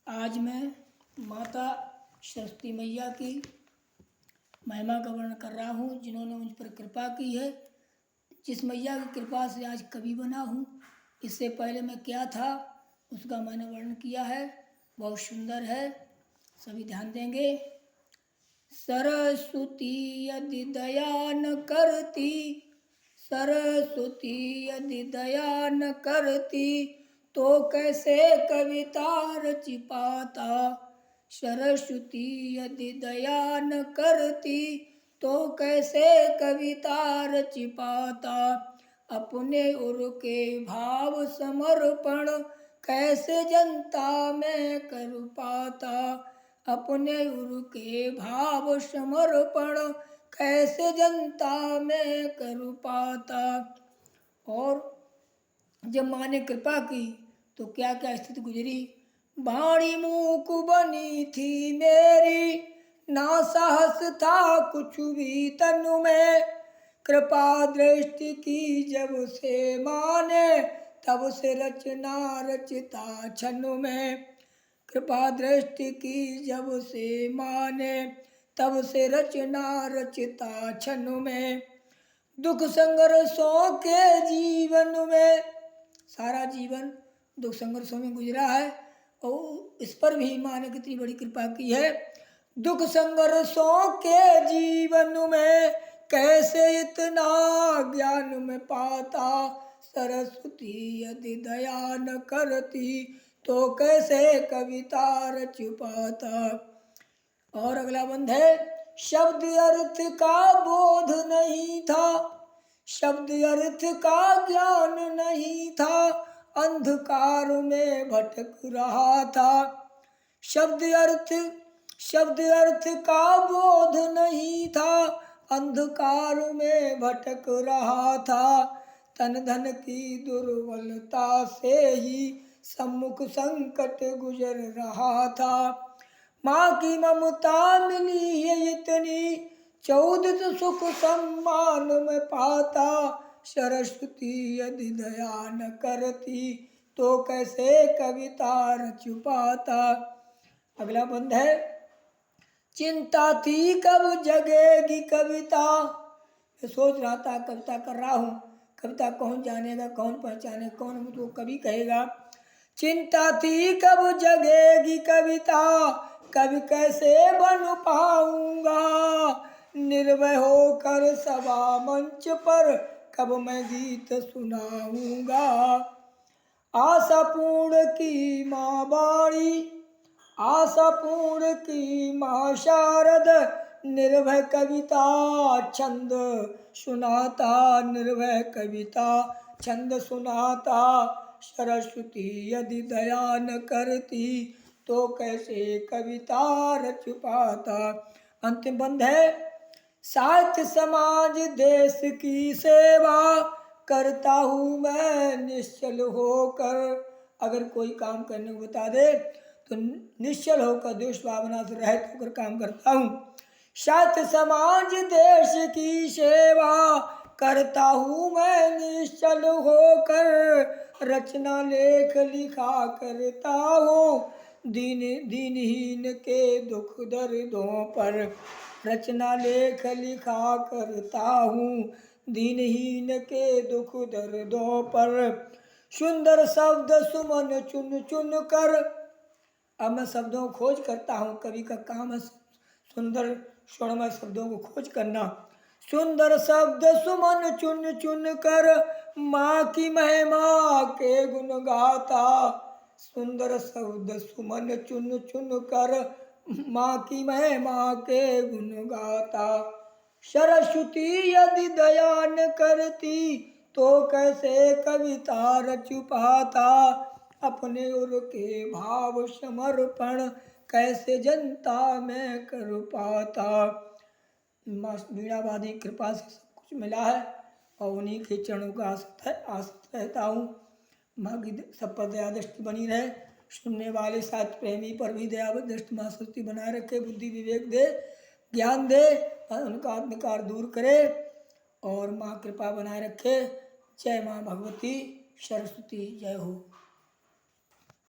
आज मैं माता सरस्वती मैया की महिमा का वर्णन कर रहा हूँ, जिन्होंने मुझ पर कृपा की है। जिस मैया की कृपा से आज कवि बना हूँ। इससे पहले मैं क्या था उसका मैंने वर्णन किया है, बहुत सुंदर है, सभी ध्यान देंगे। सरस्वती यदि दया न करती, सरस्वती यदि दया न करती, तो कैसे कविता रच पाता। सरस्वती यदि दया न करती, तो कैसे कविता रच पाता। अपने उर के भाव समर्पण कैसे जनता में कर पाता। अपने उर के भाव समर्पण कैसे जनता में कर पाता। और जब माँ ने कृपा की तो क्या क्या स्थिति गुजरी। वाणी मूक बनी थी मेरी, ना साहस था कुछ भी तनु में। कृपा दृष्टि की जब से माँ ने, तब से रचना रचता क्षण में। कृपा दृष्टि की जब से माँ ने, तब से रचना रचता क्षण में। दुख संघर्षों के जीवन में, सारा जीवन दुख संघर्षों में गुजरा है और इस पर भी माँ ने कितनी बड़ी कृपा की है। दुख संघर्षों के जीवन में कैसे इतना ज्ञान में पाता। सरस्वती यदि दया न करती, तो कैसे कविता रच पाता। और अगला बंद है। शब्द अर्थ का बोध नहीं था, शब्द अर्थ का ज्ञान नहीं था, अंधकार में भटक रहा था। शब्द अर्थ का बोध नहीं था, अंधकार में भटक रहा था। तन धन की दुर्बलता से ही सम्मुख संकट गुजर रहा था। माँ की ममता मिली है इतनी, चौदित सुख सम्मान में पाता। सरस्वती यदि दया न करती, तो कैसे कविता रच पाता। अगला बंद है। चिंता थी कब जगेगी कविता, मैं सोच रहा था कविता कर रहा हूँ, कविता कौन जानेगा, कौन पहचाने, कौन मुझको कवि कहेगा। चिंता थी कब जगेगी कविता, कवि कैसे बन पाऊंगा। निर्भय होकर सभा मंच पर कब मैं गीत सुनाऊंगा। आशा पूर्ण की माँ वाणी, आशा पूर्ण की माँ शारद, निर्भय कविता छंद सुनाता, निर्भय कविता छंद सुनाता। सरस्वती यदि दया न करती, तो कैसे कविता रच पाता। अंतिम बंद है। साहित्य समाज देश की सेवा करता हूँ मैं निश्चल होकर। अगर कोई काम करने को बता दे तो निश्चल होकर, देश भावना से रहित होकर काम करता हूँ। साहित्य समाज देश की सेवा करता हूँ मैं निश्चल होकर। रचना लेख लिखा करता हूँ दीनहीन के दुख दर्दों पर। रचना लेख लिखा करता हूँ दीनहीन के दुख दर्दों पर। सुंदर शब्द सुमन चुन चुन कर, अब मैं शब्दों को खोज करता हूँ। कवि का काम है सुंदर स्वर्णमय शब्दों को खोज करना। सुंदर शब्द सुमन चुन चुन कर, माँ की महिमा के गुण गाता। सुंदर शब्द सुमन चुन चुन कर, माँ की महिमा के गुण गाता। सरस्वती यदि दया न करती, तो कैसे कविता रच पाता। अपने उर के भाव समर्पण कैसे जनता में कर पाता। वीणावादी कृपा से सब कुछ मिला है और उन्हीं के चरणों का आश्रित रहता हूँ। माँ की सब पर दया दृष्टि बनी रहे। सुनने वाले साथ प्रेमी पर भी दया दृष्टि माँ सरस्वती बनाए रखे, बुद्धि विवेक दे, ज्ञान दे, उनका अंधकार दूर करे और माँ कृपा बनाए रखे। जय माँ भगवती सरस्वती, जय हो।